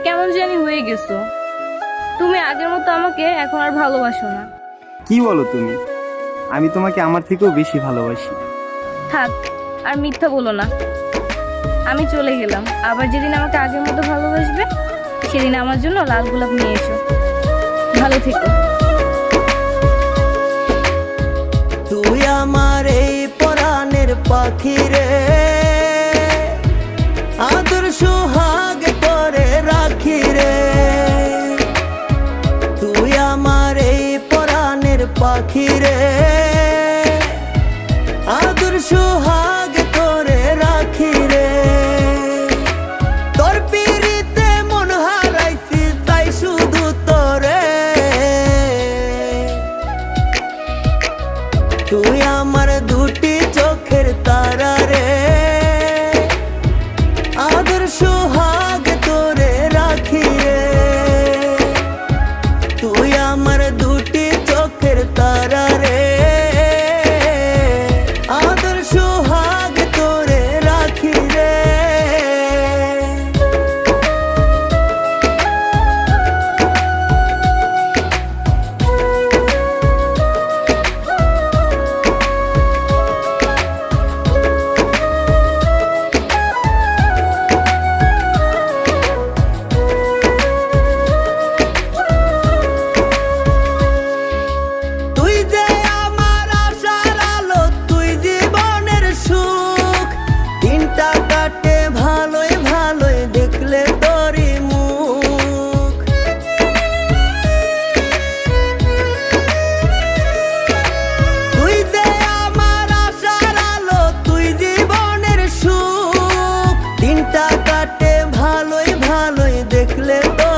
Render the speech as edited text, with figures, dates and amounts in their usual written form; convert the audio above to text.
কেমন জানি হয়ে গেছো। তুমি আগের মতো আমাকে এখন আর ভালোবাসো না। কি বলো তুমি? আমি তোমাকে আমার থেকেও বেশি ভালোবাসি। থাক, আর মিথ্যা বলো না। আমি চলে গেলাম। আবার যেদিন আমাকে আগের মতো ভালোবাসবে সেদিন আমার জন্য লাল গোলাপ নিয়ে এসো। ভালো থেকো। তুই আমার এই পরাণের পাখি রে, আদর সোহাগ করে রাখি রে। তুই আমার এই পরাণের পাখি রে, আদর সোহাগ করে রাখি রে। তোর পিরিতে মন হারাইছি তাই শুধু তোরে। তুই আমার দুটি চোখের তারা রে, আদর সোহাগ তোরে রাখি রে। তুই আমার দুটি চোখের তারা রে, আদর সোহাগ তোরে রাখি রে। তুই যে আমার আশার আলো, তুই জীবনের সুখ। দিনটা কাটে ভালোই ভালোই দেখলে তোরই মুখ। তুই যে আমার আশার আলো, তুই জীবনের সুখ। দিনটা কাটে ভালোই ভালোই দেখলে তো